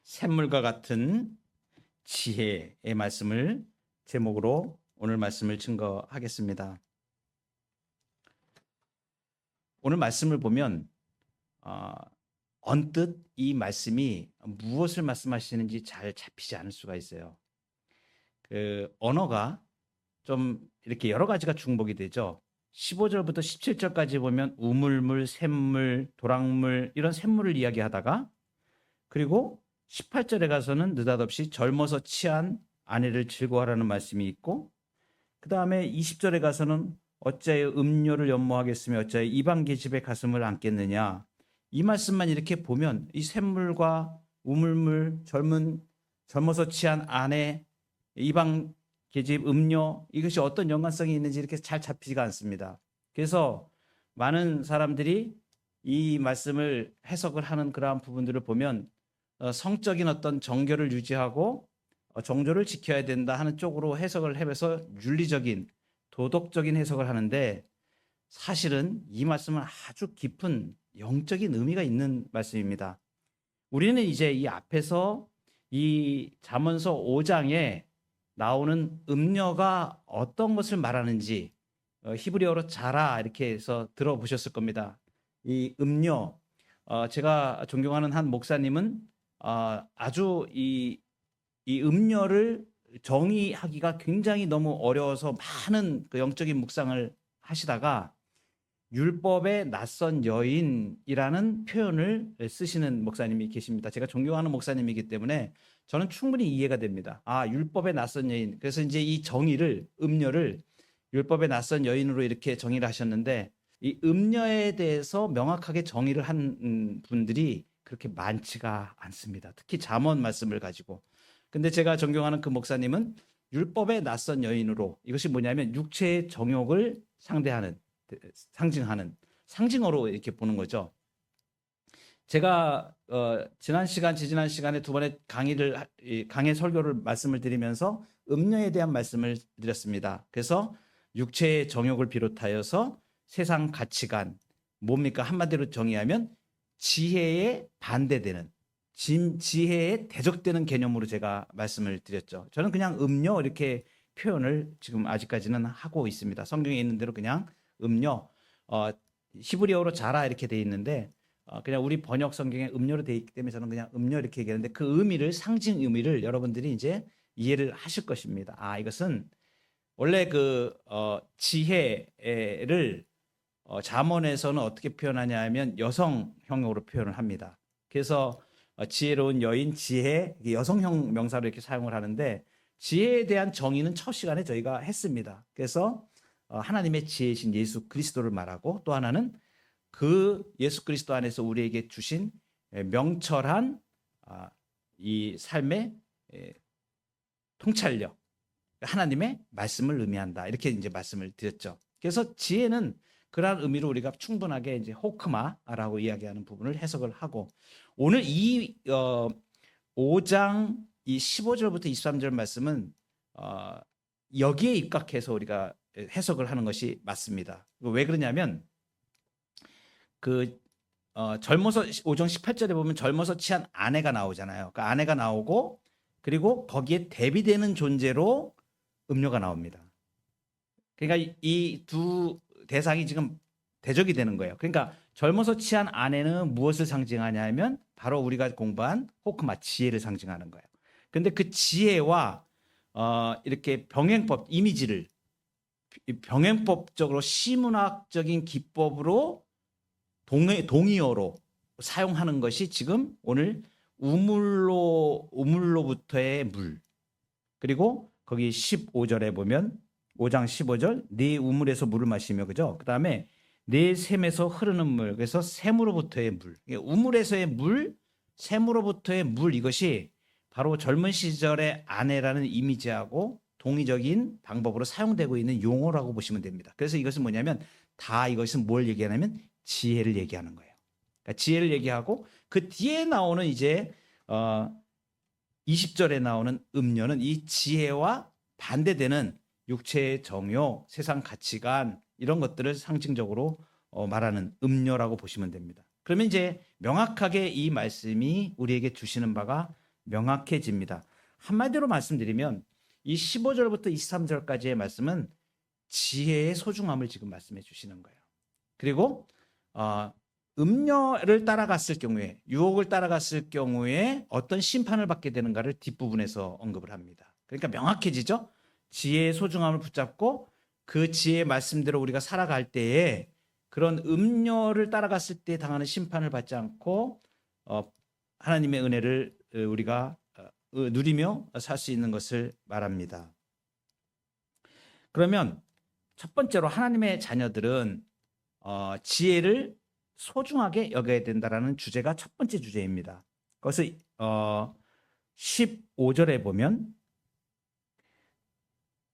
샘물과 같은 지혜의 말씀을 제목으로 오늘 말씀을 증거하겠습니다. 오늘 말씀을 보면 언뜻 이 말씀이 무엇을 말씀하시는지 잘 잡히지 않을 수가 있어요. 그 언어가 좀 이렇게 여러 가지가 중복이 되죠. 15절부터 17절까지 보면 우물물, 샘물, 도랑물 이런 샘물을 이야기하다가 그리고 18절에 가서는 느닷없이 젊어서 취한 아내를 즐거워하라는 말씀이 있고 그 다음에 20절에 가서는 어찌하여 음료를 연모하겠으며 어찌하여 이방 계집의 가슴을 안겠느냐. 이 말씀만 이렇게 보면 이 샘물과 우물물, 젊어서 취한 아내, 이방 계집 음료 이것이 어떤 연관성이 있는지 이렇게 잘 잡히지가 않습니다. 그래서 많은 사람들이 이 말씀을 해석을 하는 그러한 부분들을 보면 성적인 어떤 정결을 유지하고 정조를 지켜야 된다 하는 쪽으로 해석을 해서 윤리적인 도덕적인 해석을 하는데 사실은 이 말씀은 아주 깊은 영적인 의미가 있는 말씀입니다. 우리는 이제 이 앞에서 이 잠언서 5장에 나오는 음녀가 어떤 것을 말하는지 히브리어로 자라 이렇게 해서 들어보셨을 겁니다. 이 음녀 제가 존경하는 한 목사님은 아주 이 음녀를 정의하기가 굉장히 너무 어려워서 많은 그 영적인 묵상을 하시다가 율법의 낯선 여인이라는 표현을 쓰시는 목사님이 계십니다. 제가 존경하는 목사님이기 때문에 저는 충분히 이해가 됩니다. 율법의 낯선 여인. 그래서 이제 이 정의를 음녀를 율법의 낯선 여인으로 이렇게 정의를 하셨는데 이 음녀에 대해서 명확하게 정의를 한 분들이 그렇게 많지가 않습니다. 특히 잠언 말씀을 가지고. 근데 제가 존경하는 그 목사님은 율법의 낯선 여인으로 이것이 뭐냐면 육체의 정욕을 상징하는 상징어로 이렇게 보는 거죠. 제가 지지난 시간에 두 번의 강의 설교를 말씀을 드리면서 음녀에 대한 말씀을 드렸습니다. 그래서 육체의 정욕을 비롯하여서 세상 가치관 뭡니까? 한마디로 정의하면 지혜에 반대되는 지혜에 대적되는 개념으로 제가 말씀을 드렸죠. 저는 그냥 음녀 이렇게 표현을 지금 아직까지는 하고 있습니다. 성경에 있는 대로 그냥 음녀, 히브리어로 자라 이렇게 돼 있는데 그냥 우리 번역 성경에 음녀로 돼 있기 때문에 저는 그냥 음녀 이렇게 얘기하는데 그 의미를 상징 의미를 여러분들이 이제 이해를 하실 것입니다. 이것은 원래 그 지혜를 잠언에서는 어떻게 표현하냐 하면 여성형으로 표현을 합니다. 그래서 지혜로운 여인, 지혜, 여성형 명사로 이렇게 사용을 하는데 지혜에 대한 정의는 첫 시간에 저희가 했습니다. 그래서 하나님의 지혜이신 예수 그리스도를 말하고 또 하나는 그 예수 그리스도 안에서 우리에게 주신 명철한 이 삶의 통찰력, 하나님의 말씀을 의미한다. 이렇게 이제 말씀을 드렸죠. 그래서 지혜는 그러한 의미로 우리가 충분하게 이제 호크마라고 이야기하는 부분을 해석을 하고 오늘 이 5장 이 15절부터 23절 말씀은 여기에 입각해서 우리가 해석을 하는 것이 맞습니다. 왜 그러냐면 젊어서 5장 18절에 보면 젊어서 취한 아내가 나오잖아요. 그 아내가 나오고 그리고 거기에 대비되는 존재로 음료가 나옵니다. 그러니까 이 두 대상이 지금 대적이 되는 거예요. 그러니까 젊어서 취한 아내는 무엇을 상징하냐 하면 바로 우리가 공부한 호크마 지혜를 상징하는 거예요. 근데 그 지혜와 이렇게 병행법 이미지를 병행법적으로 시문학적인 기법으로 동의어로 사용하는 것이 지금 오늘 우물로부터의 물 그리고 거기 15절에 보면 5장 15절 네 우물에서 물을 마시며 그죠? 그다음에 네 샘에서 흐르는 물 그래서 샘으로부터의 물 우물에서의 물 샘으로부터의 물 이것이 바로 젊은 시절의 아내라는 이미지하고 동의적인 방법으로 사용되고 있는 용어라고 보시면 됩니다. 그래서 이것은 뭐냐면 다 이것은 뭘 얘기하냐면 지혜를 얘기하는 거예요. 그러니까 지혜를 얘기하고 그 뒤에 나오는 이제 20절에 나오는 음료는 이 지혜와 반대되는 육체의 정욕, 세상 가치관 이런 것들을 상징적으로 말하는 음료라고 보시면 됩니다. 그러면 이제 명확하게 이 말씀이 우리에게 주시는 바가 명확해집니다. 한마디로 말씀드리면 이 15절부터 23절까지의 말씀은 지혜의 소중함을 지금 말씀해 주시는 거예요. 그리고 음녀를 따라갔을 경우에, 유혹을 따라갔을 경우에 어떤 심판을 받게 되는가를 뒷부분에서 언급을 합니다. 그러니까 명확해지죠? 지혜의 소중함을 붙잡고 그 지혜의 말씀대로 우리가 살아갈 때에 그런 음녀를 따라갔을 때 당하는 심판을 받지 않고 하나님의 은혜를 우리가 누리며 살 수 있는 것을 말합니다. 그러면 첫 번째로 하나님의 자녀들은 지혜를 소중하게 여겨야 된다라는 주제가 첫 번째 주제입니다. 그것을 15절에 보면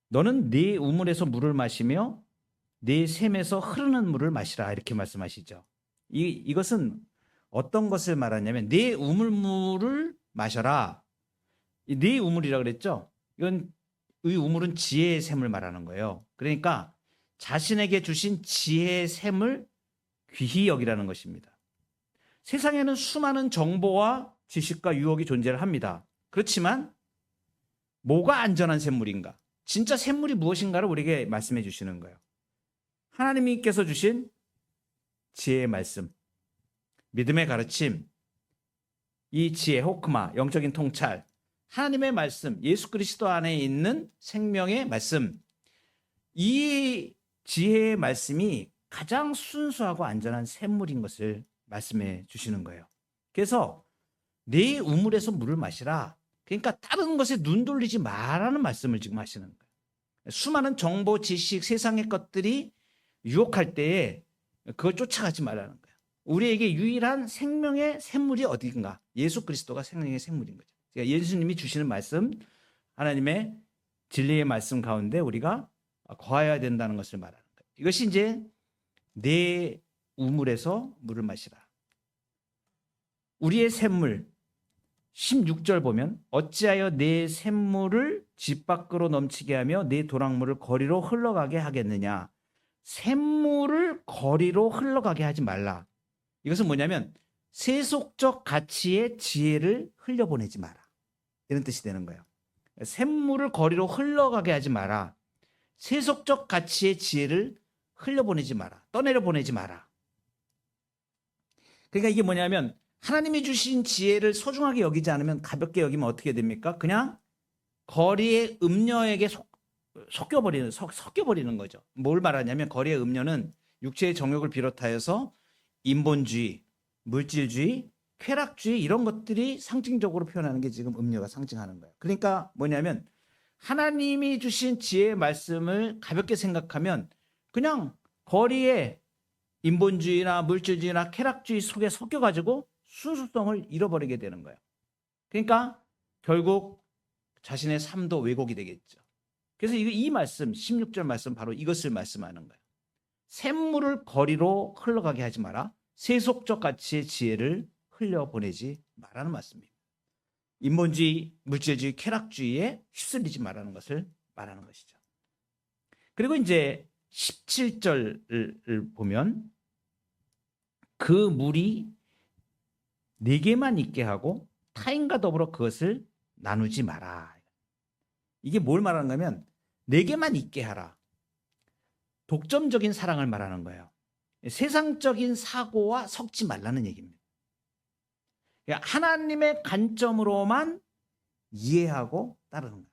너는 네 우물에서 물을 마시며 네 샘에서 흐르는 물을 마시라 이렇게 말씀하시죠. 이것은 어떤 것을 말하냐면 네 우물물을 마셔라. 네 우물이라고 그랬죠. 이건 이 우물은 지혜의 샘을 말하는 거예요. 그러니까 자신에게 주신 지혜의 샘을 귀히 여기라는 것입니다. 세상에는 수많은 정보와 지식과 유혹이 존재를 합니다. 그렇지만 뭐가 안전한 샘물인가? 진짜 샘물이 무엇인가를 우리에게 말씀해 주시는 거예요. 하나님께서 주신 지혜의 말씀, 믿음의 가르침, 이 지혜, 호크마, 영적인 통찰, 하나님의 말씀, 예수 그리스도 안에 있는 생명의 말씀, 이 지혜의 말씀이 가장 순수하고 안전한 샘물인 것을 말씀해 주시는 거예요. 그래서 네 우물에서 물을 마시라. 그러니까 다른 것에 눈 돌리지 말라는 말씀을 지금 하시는 거예요. 수많은 정보, 지식, 세상의 것들이 유혹할 때에 그걸 쫓아가지 말라는 거예요. 우리에게 유일한 생명의 샘물이 어디인가? 예수 그리스도가 생명의 샘물인 거죠. 그러니까 예수님이 주시는 말씀, 하나님의 진리의 말씀 가운데 우리가 거해야 된다는 것을 말하는 거예요. 이것이 이제 내 우물에서 물을 마시라. 우리의 샘물 16절 보면 어찌하여 내 샘물을 집 밖으로 넘치게 하며 내 도랑물을 거리로 흘러가게 하겠느냐. 샘물을 거리로 흘러가게 하지 말라. 이것은 뭐냐면 세속적 가치의 지혜를 흘려보내지 마라. 이런 뜻이 되는 거예요. 샘물을 거리로 흘러가게 하지 마라. 세속적 가치의 지혜를 흘려보내지 마라. 떠내려 보내지 마라. 그러니까 이게 뭐냐면 하나님이 주신 지혜를 소중하게 여기지 않으면 가볍게 여기면 어떻게 됩니까? 그냥 거리의 음녀에게 섞여버리는 거죠. 뭘 말하냐면 거리의 음녀는 육체의 정욕을 비롯하여서 인본주의, 물질주의, 쾌락주의 이런 것들이 상징적으로 표현하는 게 지금 음녀가 상징하는 거예요. 그러니까 뭐냐면 하나님이 주신 지혜의 말씀을 가볍게 생각하면 그냥 거리에 인본주의나 물질주의나 쾌락주의 속에 섞여가지고 순수성을 잃어버리게 되는 거예요. 그러니까 결국 자신의 삶도 왜곡이 되겠죠. 그래서 이 말씀 16절 말씀 바로 이것을 말씀하는 거예요. 샘물을 거리로 흘러가게 하지 마라. 세속적 가치의 지혜를 흘려보내지 말라는 말씀입니다. 인본주의, 물질주의, 쾌락주의에 휩쓸리지 말라는 것을 말하는 것이죠. 그리고 이제 17절을 보면 그 물이 네게만 있게 하고 타인과 더불어 그것을 나누지 마라. 이게 뭘 말하는 거냐면 네게만 있게 하라. 독점적인 사랑을 말하는 거예요. 세상적인 사고와 섞지 말라는 얘기입니다. 그러니까 하나님의 관점으로만 이해하고 따르는 거예요.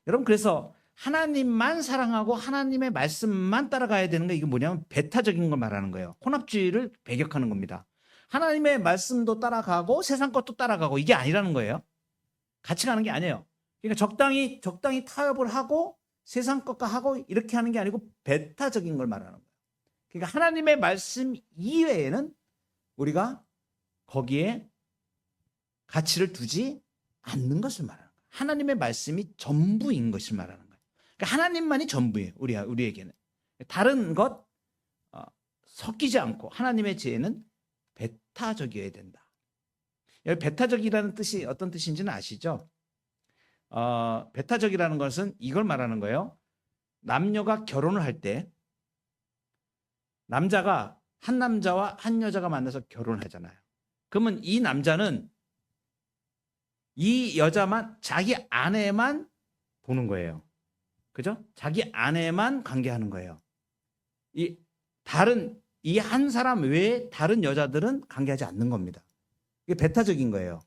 여러분 그래서 하나님만 사랑하고 하나님의 말씀만 따라가야 되는 거 이게 뭐냐면 배타적인 걸 말하는 거예요. 혼합주의를 배격하는 겁니다. 하나님의 말씀도 따라가고 세상 것도 따라가고 이게 아니라는 거예요. 같이 가는 게 아니에요. 그러니까 적당히 타협을 하고 세상 것과 하고 이렇게 하는 게 아니고 배타적인 걸 말하는 거예요. 그러니까 하나님의 말씀 이외에는 우리가 거기에 가치를 두지 않는 것을 말하는 거예요. 하나님의 말씀이 전부인 것을 말하는 거예요. 그러니까 하나님만이 전부예요. 우리에게는. 다른 것 섞이지 않고 하나님의 지혜는 배타적이어야 된다. 여기 배타적이라는 뜻이 어떤 뜻인지는 아시죠? 배타적이라는 것은 이걸 말하는 거예요. 남녀가 결혼을 할 때 남자가 한 남자와 한 여자가 만나서 결혼을 하잖아요. 그러면 이 남자는 이 여자만 자기 아내만 보는 거예요. 그죠? 자기 아내만 관계하는 거예요. 이 한 사람 외에 다른 여자들은 관계하지 않는 겁니다. 이게 배타적인 거예요.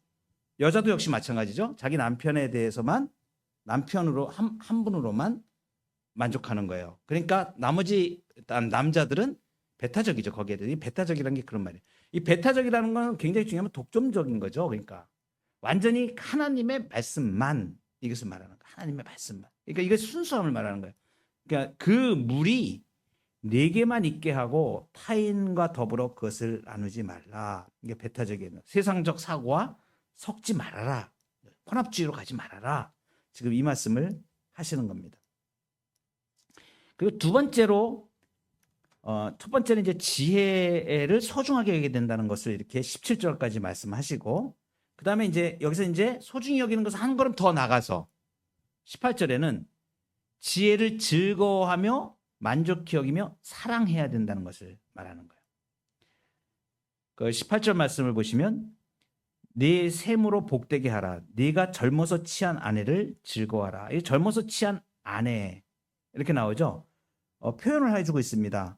여자도 역시 마찬가지죠. 자기 남편에 대해서만 남편으로 한 분으로만 만족하는 거예요. 그러니까 나머지 남자들은 배타적이죠. 거기에 대해 배타적이라는 게 그런 말이에요. 이 배타적이라는 건 굉장히 중요하면 독점적인 거죠. 그러니까 완전히 하나님의 말씀만 이것을 말하는 거예요. 하나님의 말씀만. 그러니까 이게 순수함을 말하는 거예요. 그러니까 그 물이 내게만 있게 하고 타인과 더불어 그것을 나누지 말라. 이게 배타적이에요. 세상적 사고와 섞지 말아라. 혼합주의로 가지 말아라. 지금 이 말씀을 하시는 겁니다. 그리고 두 번째로 첫 번째는 이제 지혜를 소중하게 여기게 된다는 것을 이렇게 17절까지 말씀하시고, 그 다음에 이제 여기서 이제 소중히 여기는 것을 한 걸음 더 나가서 18절에는 지혜를 즐거워하며 만족히 여기며 사랑해야 된다는 것을 말하는 거예요. 그 18절 말씀을 보시면 네 샘으로 복되게 하라. 네가 젊어서 취한 아내를 즐거워하라. 이 젊어서 취한 아내 이렇게 나오죠. 표현을 해주고 있습니다.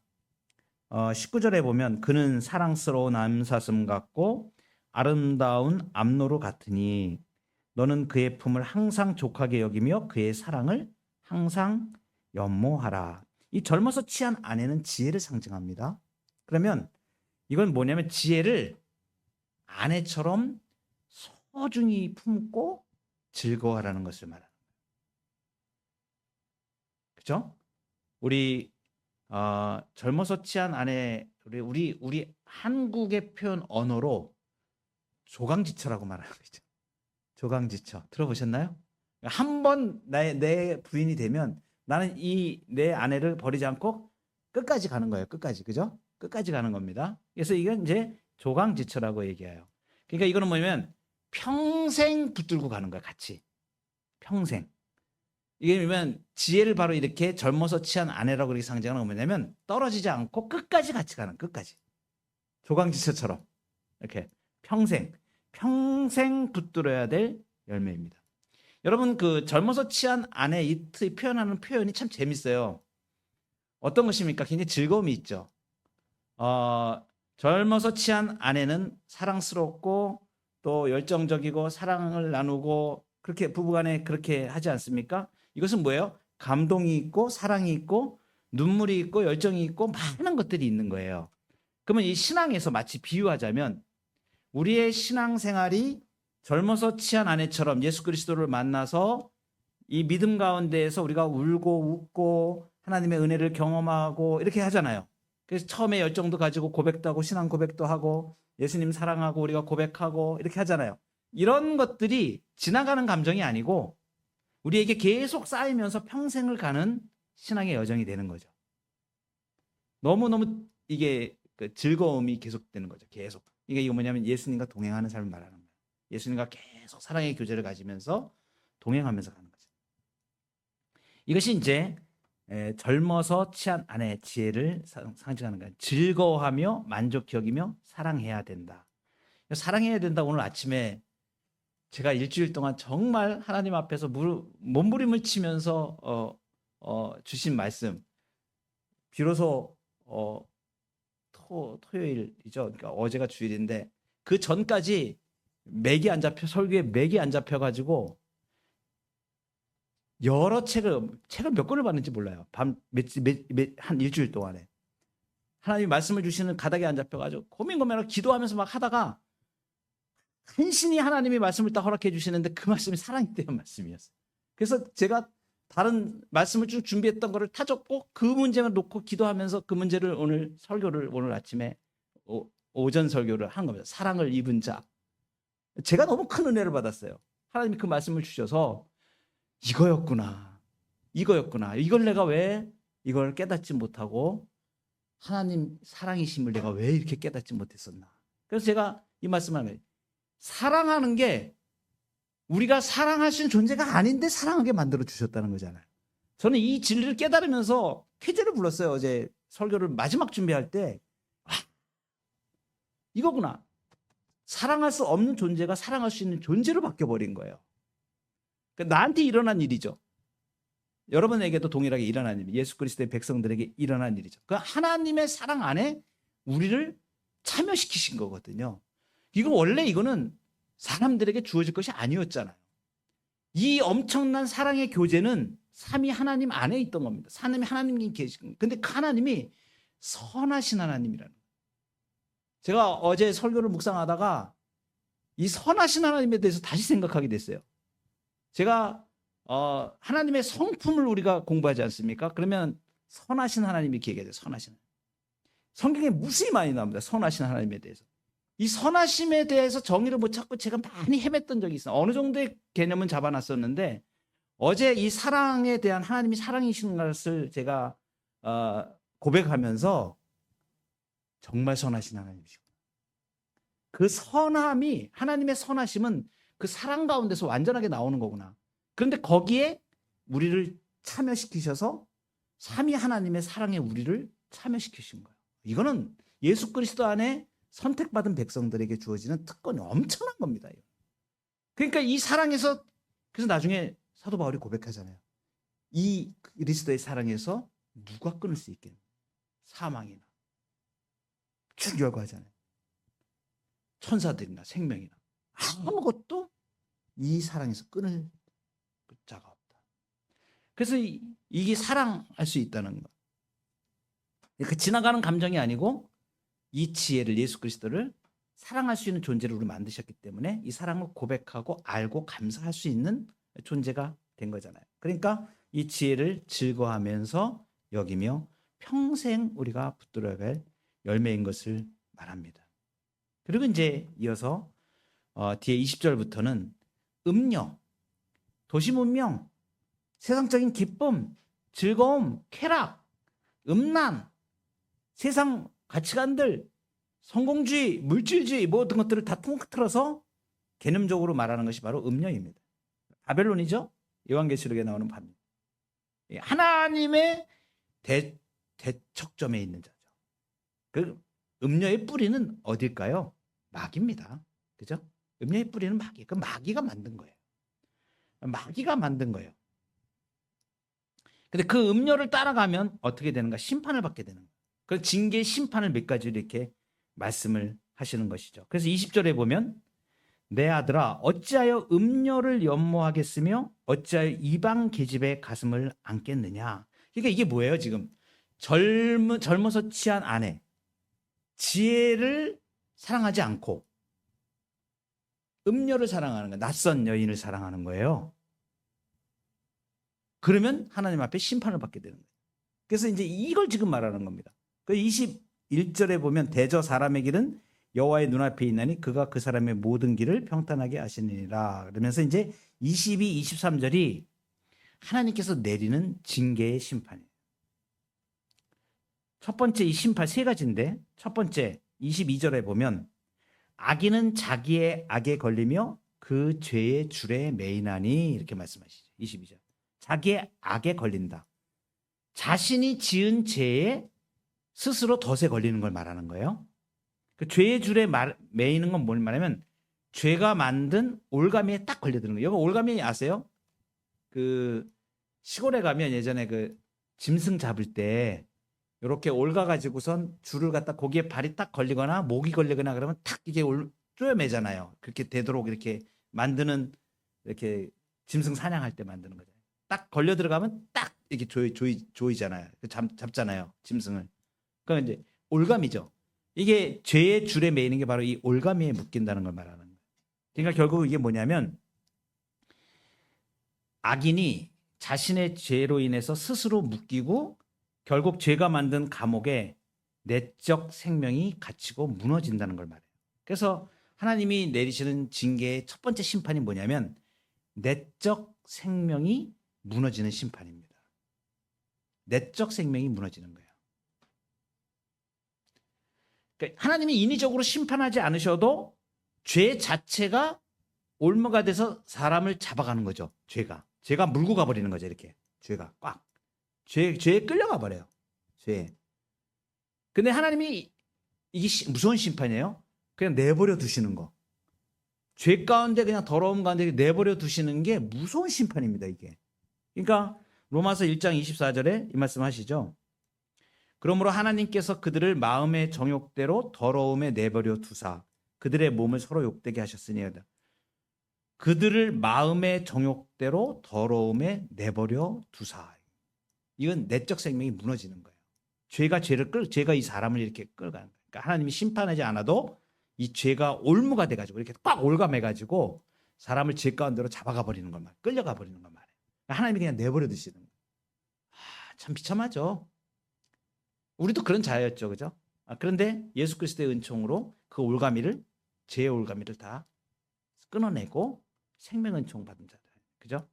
19절에 보면 그는 사랑스러운 암사슴 같고 아름다운 암노루 같으니 너는 그의 품을 항상 족하게 여기며 그의 사랑을 항상 연모하라. 이 젊어서 취한 아내는 지혜를 상징합니다. 그러면 이건 뭐냐면 지혜를 아내처럼 소중히 품고 즐거워하라는 것을 말하는 거예요. 그렇죠? 우리 젊어서 취한 아내, 우리 한국의 표현 언어로 조강지처라고 말하는 거죠. 조강지처 들어보셨나요? 한 번 내 부인이 되면 나는 내 아내를 버리지 않고 끝까지 가는 거예요. 끝까지. 그죠? 끝까지 가는 겁니다. 그래서 이건 이제 조강지처라고 얘기해요. 그러니까 이거는 뭐냐면 평생 붙들고 가는 거야. 같이. 평생. 이게 뭐냐면 지혜를 바로 이렇게 젊어서 취한 아내라고 그렇게 상징하는 건 뭐냐면 떨어지지 않고 끝까지 같이 가는, 끝까지. 조강지처처럼. 이렇게 평생 붙들어야 될 열매입니다. 여러분, 그 젊어서 취한 아내 이 표현하는 표현이 참 재밌어요. 어떤 것입니까? 굉장히 즐거움이 있죠. 젊어서 취한 아내는 사랑스럽고 또 열정적이고 사랑을 나누고 그렇게 부부간에 그렇게 하지 않습니까? 이것은 뭐예요? 감동이 있고 사랑이 있고 눈물이 있고 열정이 있고 많은 것들이 있는 거예요. 그러면 이 신앙에서 마치 비유하자면 우리의 신앙생활이 젊어서 취한 아내처럼 예수 그리스도를 만나서 이 믿음 가운데에서 우리가 울고 웃고 하나님의 은혜를 경험하고 이렇게 하잖아요. 그래서 처음에 열정도 가지고 고백도 하고 신앙 고백도 하고 예수님 사랑하고 우리가 고백하고 이렇게 하잖아요. 이런 것들이 지나가는 감정이 아니고 우리에게 계속 쌓이면서 평생을 가는 신앙의 여정이 되는 거죠. 너무너무 이게 그 즐거움이 계속되는 거죠. 계속. 이게 뭐냐면 예수님과 동행하는 삶을 말하는 거예요. 예수님과 계속 사랑의 교제를 가지면서 동행하면서 가는 거죠. 이것이 이제 젊어서 취한 아내의 지혜를 상징하는 거예요. 즐거워하며 만족히 여기며 사랑해야 된다. 사랑해야 된다. 오늘 아침에 제가 일주일 동안 정말 하나님 앞에서 몸부림을 치면서 주신 말씀. 비로소 토요일이죠. 그러니까 어제가 주일인데 그 전까지 설교에 맥이 안 잡혀가지고 여러 책을 몇 권을 봤는지 몰라요. 한 일주일 동안에 하나님이 말씀을 주시는 가닥이 안 잡혀가지고 고민하고 기도하면서 막 하다가 간신히 하나님이 말씀을 딱 허락해 주시는데 그 말씀이 사랑에 대한 말씀이었어요. 그래서 제가 다른 말씀을 쭉 준비했던 거를 타적고 그 문제만 놓고 기도하면서 그 문제를 오늘 아침에 오전 설교를 한 겁니다. 사랑을 입은 자. 제가 너무 큰 은혜를 받았어요. 하나님이 그 말씀을 주셔서 이거였구나. 이걸 내가 왜 이걸 깨닫지 못하고 하나님 사랑이심을 내가 왜 이렇게 깨닫지 못했었나. 그래서 제가 이 말씀을 하면 사랑하는 게 우리가 사랑할 수 있는 존재가 아닌데 사랑하게 만들어 주셨다는 거잖아요. 저는 이 진리를 깨달으면서 쾌제를 불렀어요. 어제 설교를 마지막 준비할 때 이거구나. 사랑할 수 없는 존재가 사랑할 수 있는 존재로 바뀌어버린 거예요. 그러니까 나한테 일어난 일이죠. 여러분에게도 동일하게 일어난 일, 예수 그리스도의 백성들에게 일어난 일이죠. 그 하나님의 사랑 안에 우리를 참여시키신 거거든요. 이거는 사람들에게 주어질 것이 아니었잖아요. 이 엄청난 사랑의 교제는 삼위 하나님 안에 있던 겁니다. 하나님이 계신 겁니다. 근데 그 하나님이 선하신 하나님이라는 거예요. 제가 어제 설교를 묵상하다가 이 선하신 하나님에 대해서 다시 생각하게 됐어요. 제가 하나님의 성품을 우리가 공부하지 않습니까? 그러면 선하신 하나님이 이렇게 얘기해요. 선하신 하나님. 성경에 무수히 많이 나옵니다. 선하신 하나님에 대해서. 이 선하심에 대해서 정의를 못 찾고 제가 많이 헤맸던 적이 있어요. 어느 정도의 개념은 잡아놨었는데 어제 이 사랑에 대한 하나님이 사랑이신 것을 제가 고백하면서 정말 선하신 하나님이시구나. 그 선함이, 하나님의 선하심은 그 사랑 가운데서 완전하게 나오는 거구나. 그런데 거기에 우리를 참여시키셔서 삼위 하나님의 사랑에 우리를 참여시키신 거예요. 이거는 예수 그리스도 안에 선택받은 백성들에게 주어지는 특권이 엄청난 겁니다. 그러니까 이 사랑에서, 그래서 나중에 사도 바울이 고백하잖아요. 이 그리스도의 사랑에서 누가 끊을 수 있겠냐? 사망이나 쭉 열거하잖아요. 천사들이나 생명이나 아무것도 이 사랑에서 끊을 자가 없다. 그래서 이게 사랑할 수 있다는 거. 그러니까 지나가는 감정이 아니고 이 지혜를, 예수 그리스도를 사랑할 수 있는 존재를 우리 만드셨기 때문에 이 사랑을 고백하고 알고 감사할 수 있는 존재가 된 거잖아요. 그러니까 이 지혜를 즐거워하면서 여기며 평생 우리가 붙들어야 할 열매인 것을 말합니다. 그리고 이제 이어서 뒤에 20절부터는 음료, 도시 문명, 세상적인 기쁨, 즐거움, 쾌락, 음란, 세상 가치관들, 성공주의, 물질주의 모든 것들을 다 통틀어서 개념적으로 말하는 것이 바로 음료입니다. 바벨론이죠. 요한계시록에 나오는 바벨론. 하나님의 대척점에 있는 자죠. 그 음료의 뿌리는 어딜까요? 마귀입니다. 그죠? 음료의 뿌리는 마귀. 그 마귀가 만든 거예요. 마귀가 만든 거예요. 근데 그 음료를 따라가면 어떻게 되는가? 심판을 받게 되는 거예요. 그 징계 심판을 몇 가지로 이렇게 말씀을 하시는 것이죠. 그래서 20절에 보면 내 아들아 어찌하여 음료를 연모하겠으며 어찌하여 이방 계집의 가슴을 안겠느냐. 그러니까 이게 뭐예요 지금? 젊어서 취한 아내, 지혜를 사랑하지 않고 음료를 사랑하는 거예요. 낯선 여인을 사랑하는 거예요. 그러면 하나님 앞에 심판을 받게 되는 거예요. 그래서 이제 이걸 지금 말하는 겁니다. 그 21절에 보면 대저 사람의 길은 여호와의 눈앞에 있나니 그가 그 사람의 모든 길을 평탄하게 하시니라. 그러면서 이제 22, 23절이 하나님께서 내리는 징계의 심판이에요. 첫 번째 이 심판 세 가지인데 첫 번째 22절에 보면 악인은 자기의 악에 걸리며 그 죄의 줄에 매이나니 이렇게 말씀하시죠. 22절. 자기의 악에 걸린다. 자신이 지은 죄에 스스로 덫에 걸리는 걸 말하는 거예요. 그 죄의 줄에 매이는 건 뭘 말하면 죄가 만든 올가미에 딱 걸려드는 거예요. 이거 올가미 아세요? 그 시골에 가면 예전에 그 짐승 잡을 때 이렇게 올가 가지고선 줄을 갖다 거기에 발이 딱 걸리거나 목이 걸리거나 그러면 탁 이게 쪼여매잖아요. 그렇게 되도록 이렇게 만드는, 이렇게 짐승 사냥할 때 만드는 거잖아요. 딱 걸려 들어가면 딱 이렇게 조이잖아요. 잡잖아요, 짐승을. 그건 이제 올가미죠. 이게 죄의 줄에 매이는 게 바로 이 올가미에 묶인다는 걸 말하는 거예요. 그러니까 결국 이게 뭐냐면 악인이 자신의 죄로 인해서 스스로 묶이고 결국 죄가 만든 감옥에 내적 생명이 갇히고 무너진다는 걸 말해요. 그래서 하나님이 내리시는 징계의 첫 번째 심판이 뭐냐면 내적 생명이 무너지는 심판입니다. 내적 생명이 무너지는 거예요. 그러니까 하나님이 인위적으로 심판하지 않으셔도 죄 자체가 올무가 돼서 사람을 잡아가는 거죠. 죄가 물고 가버리는 거죠. 이렇게 죄가 꽉 죄에 끌려가 버려요. 죄에. 근데 하나님이 이게 무서운 심판이에요. 그냥 내버려 두시는 거. 죄 가운데 그냥 더러움 가운데 내버려 두시는 게 무서운 심판입니다, 이게. 그러니까 로마서 1장 24절에 이 말씀 하시죠. 그러므로 하나님께서 그들을 마음의 정욕대로 더러움에 내버려 두사 그들의 몸을 서로 욕되게 하셨으니 그들을 마음의 정욕대로 더러움에 내버려 두사. 이건 내적 생명이 무너지는 거예요. 죄가 이 사람을 이렇게 끌어가는 거예요. 그러니까 하나님이 심판하지 않아도 이 죄가 올무가 돼가지고 이렇게 꽉 올감해가지고 사람을 죄 가운데로 잡아가 버리는 걸 말이에요. 끌려가 버리는 걸 말이에요. 하나님이 그냥 내버려 두시는 거예요. 참 비참하죠. 우리도 그런 자였죠, 그죠? 그런데 예수 그리스도의 은총으로 그 올가미를, 죄의 올가미를 다 끊어내고 생명 은총 받은 자들, 그죠?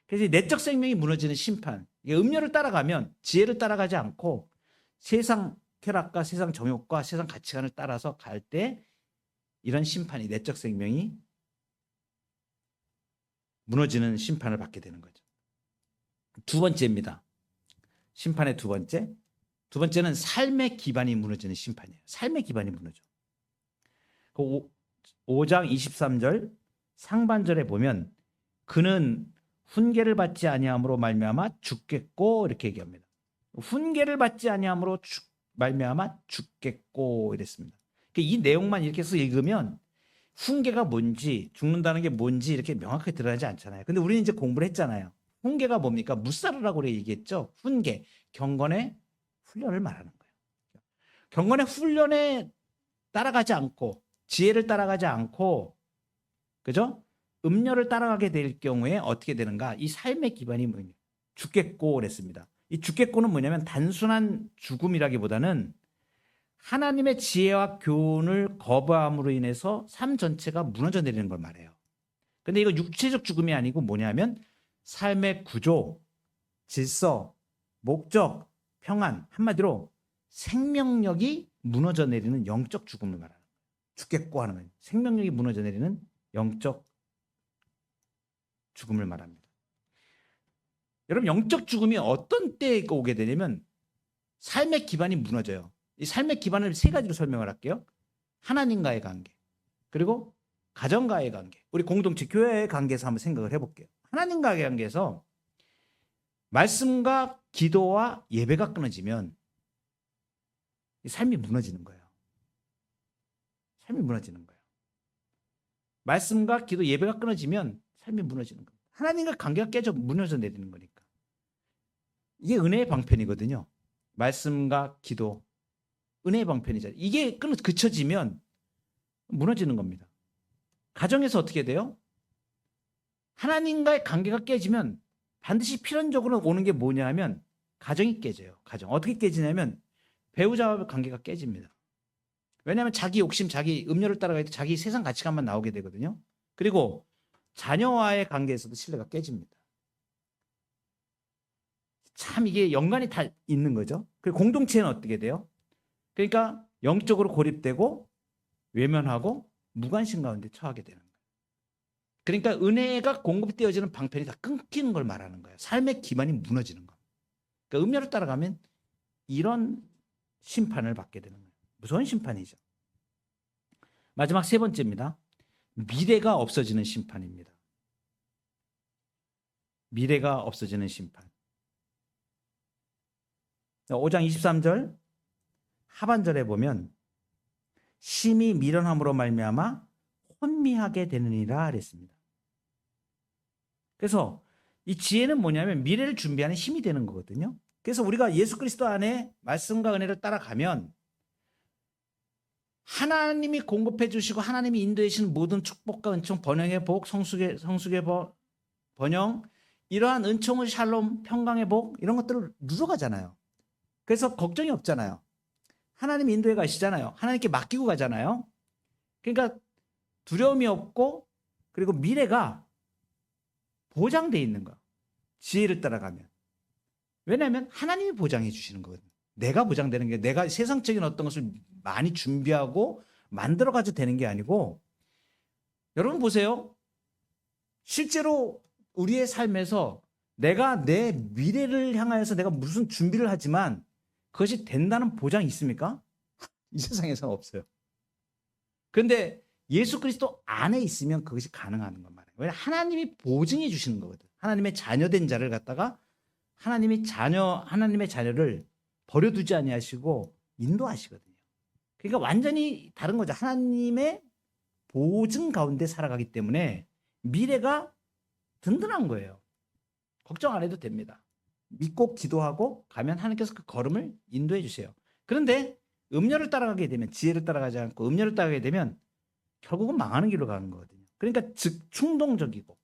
그래서 내적 생명이 무너지는 심판, 이게 음료를 따라가면 지혜를 따라가지 않고 세상 쾌락과 세상 정욕과 세상 가치관을 따라서 갈 때 이런 심판이, 내적 생명이 무너지는 심판을 받게 되는 거죠. 두 번째입니다. 심판의 두 번째. 두 번째는 삶의 기반이 무너지는 심판이에요. 삶의 기반이 무너져. 5장 23절 상반절에 보면 그는 훈계를 받지 아니함으로 말미암아 죽겠고 이렇게 얘기합니다. 훈계를 받지 아니함으로 말미암아 죽겠고 이랬습니다. 이 내용만 이렇게 해서 읽으면 훈계가 뭔지, 죽는다는 게 뭔지 이렇게 명확하게 드러나지 않잖아요. 근데 우리는 이제 공부를 했잖아요. 훈계가 뭡니까? 무사르라고 우리 얘기했죠. 훈계, 경건의 훈련을 말하는 거예요. 경건의 훈련에 따라가지 않고 지혜를 따라가지 않고, 그죠? 음료를 따라가게 될 경우에 어떻게 되는가? 이 삶의 기반이 뭐냐? 죽겠고 그랬습니다. 이 죽겠고는 뭐냐면 단순한 죽음이라기보다는 하나님의 지혜와 교훈을 거부함으로 인해서 삶 전체가 무너져 내리는 걸 말해요. 근데 이거 육체적 죽음이 아니고 뭐냐면 삶의 구조, 질서, 목적, 평안, 한마디로 생명력이 무너져 내리는 영적 죽음을 말하는 거예요. 죽겠고 하는 거예요. 생명력이 무너져 내리는 영적 죽음을 말합니다. 여러분, 영적 죽음이 어떤 때에 오게 되냐면 삶의 기반이 무너져요. 이 삶의 기반을 세 가지로 설명을 할게요. 하나님과의 관계, 그리고 가정과의 관계, 우리 공동체 교회의 관계에서 한번 생각을 해볼게요. 하나님과의 관계에서 말씀과 기도와 예배가 끊어지면 삶이 무너지는 거예요. 삶이 무너지는 거예요. 말씀과 기도, 예배가 끊어지면 삶이 무너지는 거예요. 하나님과 관계가 깨져 무너져 내리는 거니까. 이게 은혜의 방편이거든요. 말씀과 기도, 은혜의 방편이잖아요. 이게 그쳐지면 무너지는 겁니다. 가정에서 어떻게 돼요? 하나님과의 관계가 깨지면 반드시 필연적으로 오는 게 뭐냐 하면 가정이 깨져요. 가정. 어떻게 깨지냐면 배우자와 관계가 깨집니다. 왜냐하면 자기 욕심, 자기 음료를 따라갈 때 자기 세상 가치관만 나오게 되거든요. 그리고 자녀와의 관계에서도 신뢰가 깨집니다. 참 이게 연관이 다 있는 거죠. 그리고 공동체는 어떻게 돼요? 그러니까 영적으로 고립되고 외면하고 무관심 가운데 처하게 되는 거예요. 그러니까 은혜가 공급되어지는 방편이 다 끊기는 걸 말하는 거예요. 삶의 기반이 무너지는 거예요. 그러니까 음료를 따라가면 이런 심판을 받게 되는 거예요. 무서운 심판이죠. 마지막 세 번째입니다. 미래가 없어지는 심판입니다. 미래가 없어지는 심판. 5장 23절 하반절에 보면 심히 미련함으로 말미암아 혼미하게 되느니라 그랬습니다. 그래서 이 지혜는 뭐냐면 미래를 준비하는 힘이 되는 거거든요. 그래서 우리가 예수 그리스도 안에 말씀과 은혜를 따라가면 하나님이 공급해 주시고 하나님이 인도해 주시는 모든 축복과 은총, 번영의 복, 성숙의 번영, 이러한 은총의 샬롬, 평강의 복, 이런 것들을 누려가잖아요. 그래서 걱정이 없잖아요. 하나님 인도해 가시잖아요. 하나님께 맡기고 가잖아요. 그러니까 두려움이 없고, 그리고 미래가 보장되어 있는 거예요. 지혜를 따라가면. 왜냐하면 하나님이 보장해 주시는 거거든요. 내가 보장되는 게, 내가 세상적인 어떤 것을 많이 준비하고 만들어 가지고 되는 게 아니고, 여러분 보세요. 실제로 우리의 삶에서 내가 내 미래를 향하여서 내가 무슨 준비를 하지만 그것이 된다는 보장이 있습니까? 이 세상에서는 없어요. 그런데 예수 그리스도 안에 있으면 그것이 가능한 건 말이에요. 왜냐하면 하나님이 보증해 주시는 거거든. 하나님의 자녀된 자를 갖다가 하나님의 자녀를 버려두지 아니하시고 인도하시거든요. 그러니까 완전히 다른 거죠. 하나님의 보증 가운데 살아가기 때문에 미래가 든든한 거예요. 걱정 안 해도 됩니다. 믿고 기도하고 가면 하나님께서 그 걸음을 인도해 주세요. 그런데 음녀를 따라가게 되면, 지혜를 따라가지 않고 음녀를 따라가게 되면 결국은 망하는 길로 가는 거거든요. 그러니까 충동적이고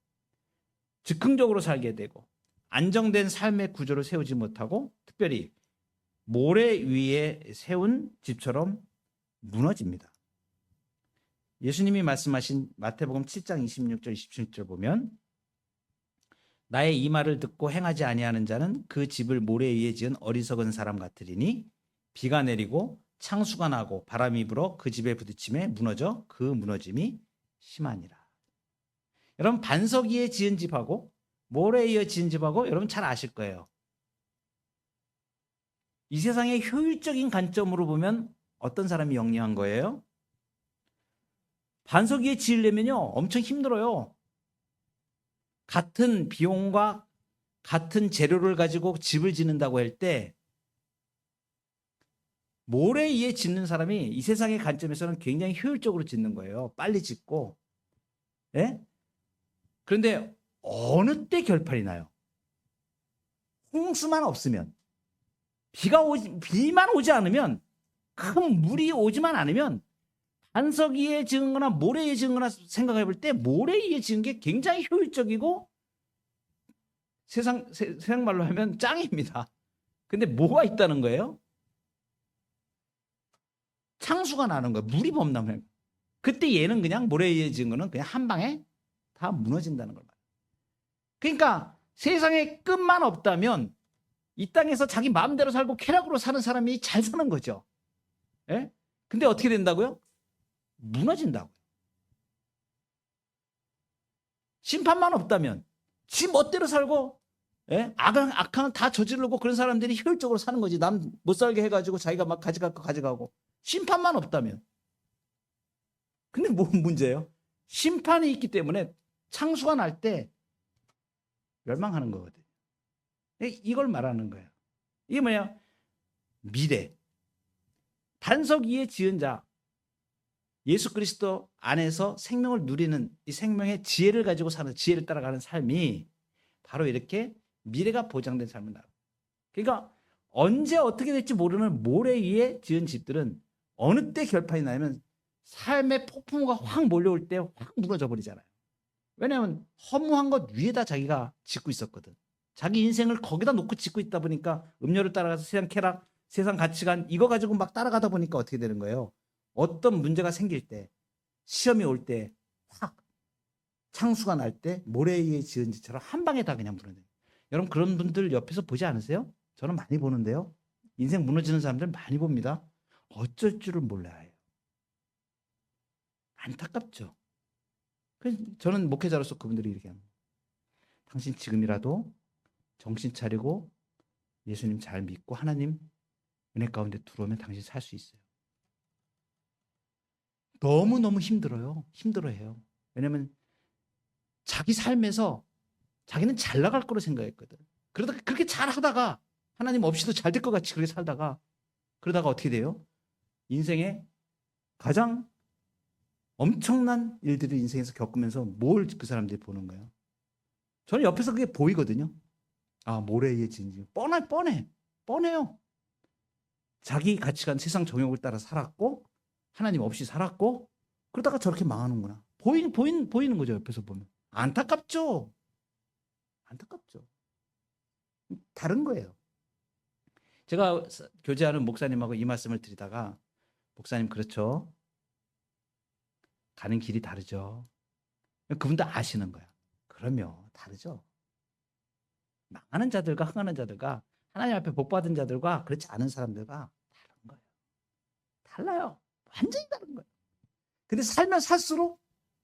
즉흥적으로 살게 되고 안정된 삶의 구조를 세우지 못하고 특별히 모래 위에 세운 집처럼 무너집니다. 예수님이 말씀하신 마태복음 7장 26절 27절 보면 나의 이 말을 듣고 행하지 아니하는 자는 그 집을 모래 위에 지은 어리석은 사람 같으리니 비가 내리고 창수가 나고 바람이 불어 그 집에 부딪힘에 무너져 그 무너짐이 심하니라. 여러분 반석 위에 지은 집하고 모래 위에 지은 집하고 여러분 잘 아실 거예요. 이 세상의 효율적인 관점으로 보면 어떤 사람이 영리한 거예요? 반석 위에 지으려면요 엄청 힘들어요. 같은 비용과 같은 재료를 가지고 집을 짓는다고 할 때 모래 위에 짓는 사람이 이 세상의 관점에서는 굉장히 효율적으로 짓는 거예요. 빨리 짓고. 예? 그런데 어느 때 결판이 나요? 홍수만 없으면, 비만 오지 않으면, 큰 물이 오지만 않으면 반석 위에 지은 거나 모래 위에 지은 거나 생각해 볼 때 모래 위에 지은 게 굉장히 효율적이고 세상 말로 하면 짱입니다. 근데 뭐가 있다는 거예요? 창수가 나는 거예요. 물이 범람해요. 그때 얘는 그냥 모래 위에 지은 거는 그냥 한 방에 다 무너진다는 걸 말해요. 그러니까 세상에 끝만 없다면 이 땅에서 자기 마음대로 살고 쾌락으로 사는 사람이 잘 사는 거죠. 예? 근데 어떻게 된다고요? 무너진다고요. 심판만 없다면 지 멋대로 살고 예? 악한 다 저지르고 그런 사람들이 효율적으로 사는 거지. 남 못 살게 해가지고 자기가 막 가져갈 거 가져가고 심판만 없다면. 근데 뭐 문제예요? 심판이 있기 때문에 창수가 날 때 멸망하는 거거든요. 이걸 말하는 거예요. 이게 뭐냐? 미래. 반석 위에 지은 자, 예수 그리스도 안에서 생명을 누리는 이 생명의 지혜를 가지고 사는, 지혜를 따라가는 삶이 바로 이렇게 미래가 보장된 삶을 나요. 그러니까 언제 어떻게 될지 모르는 모래 위에 지은 집들은 어느 때 결판이 나면 삶의 폭풍우가 확 몰려올 때 확 무너져 버리잖아요. 왜냐하면 허무한 것 위에다 자기가 짓고 있었거든. 자기 인생을 거기다 놓고 짓고 있다 보니까 음료를 따라가서 세상 쾌락, 세상 가치관 이거 가지고 막 따라가다 보니까 어떻게 되는 거예요? 어떤 문제가 생길 때, 시험이 올 때 확 창수가 날 때 모래 위에 지은 집처럼 한 방에 다 그냥 무너져요. 여러분 그런 분들 옆에서 보지 않으세요? 저는 많이 보는데요. 인생 무너지는 사람들 많이 봅니다. 어쩔 줄을 몰라야 해요. 안타깝죠. 저는 목회자로서 그분들이 이렇게 합니다. 당신 지금이라도 정신 차리고 예수님 잘 믿고 하나님 은혜 가운데 들어오면 당신 살 수 있어요. 너무너무 힘들어요. 힘들어해요. 왜냐하면 자기 삶에서 자기는 잘 나갈 거로 생각했거든. 그러다가 그렇게 잘 하다가 하나님 없이도 잘 될 것 같이 그렇게 살다가 그러다가 어떻게 돼요? 인생에 가장 엄청난 일들을 인생에서 겪으면서 뭘 그 사람들이 보는 거예요? 저는 옆에서 그게 보이거든요. 아, 모래 위에 지은 뻔해요. 자기 가치관, 세상 정욕을 따라 살았고 하나님 없이 살았고 그러다가 저렇게 망하는구나. 보이는 거죠. 옆에서 보면. 안타깝죠. 다른 거예요. 제가 교제하는 목사님하고 이 말씀을 드리다가 목사님 그렇죠. 가는 길이 다르죠. 그분도 아시는 거야. 그럼요. 다르죠. 망하는 자들과 흥하는 자들과 하나님 앞에 복 받은 자들과 그렇지 않은 사람들과 다른 거예요. 달라요. 완전히 다른 거예요. 근데 살면 살수록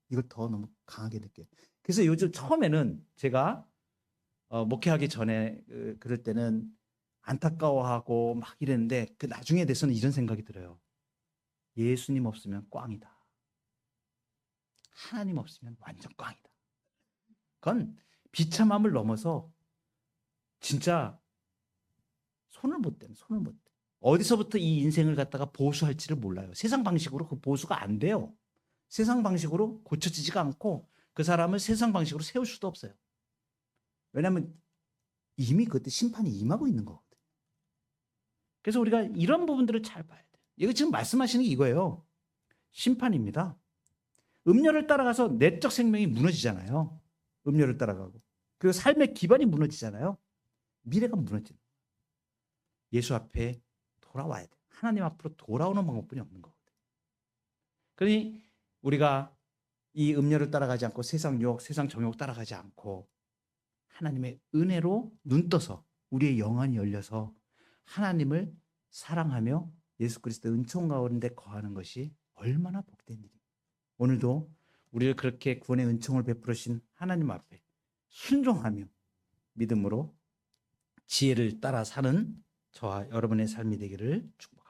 이걸 더 너무 강하게 느껴요. 그래서 요즘 처음에는 제가 목회하기 전에 그럴 때는 안타까워하고 막 이랬는데 그 나중에 돼서는 이런 생각이 들어요. 예수님 없으면 꽝이다. 하나님 없으면 완전 꽝이다. 그건 비참함을 넘어서 진짜 손을 못 대. 어디서부터 이 인생을 갖다가 보수할지를 몰라요. 세상 방식으로 그 보수가 안 돼요. 세상 방식으로 고쳐지지가 않고 그 사람을 세상 방식으로 세울 수도 없어요. 왜냐하면 이미 그때 심판이 임하고 있는 거거든요. 그래서 우리가 이런 부분들을 잘 봐야 돼요. 이거 지금 말씀하시는 게 이거예요. 심판입니다. 음료를 따라가서 내적 생명이 무너지잖아요. 음료를 따라가고. 그리고 삶의 기반이 무너지잖아요. 미래가 무너지는 거예요. 예수 앞에 돌아와야 돼요. 하나님 앞으로 돌아오는 방법뿐이 없는 거거든요. 그러니 우리가 이 음료를 따라가지 않고 세상 유혹, 세상 정욕 따라가지 않고 하나님의 은혜로 눈 떠서 우리의 영안이 열려서 하나님을 사랑하며 예수 그리스도의 은총 가운데 거하는 것이 얼마나 복된 일입니까? 오늘도 우리를 그렇게 구원의 은총을 베풀으신 하나님 앞에 순종하며 믿음으로 지혜를 따라 사는 저와 여러분의 삶이 되기를 축복합니다.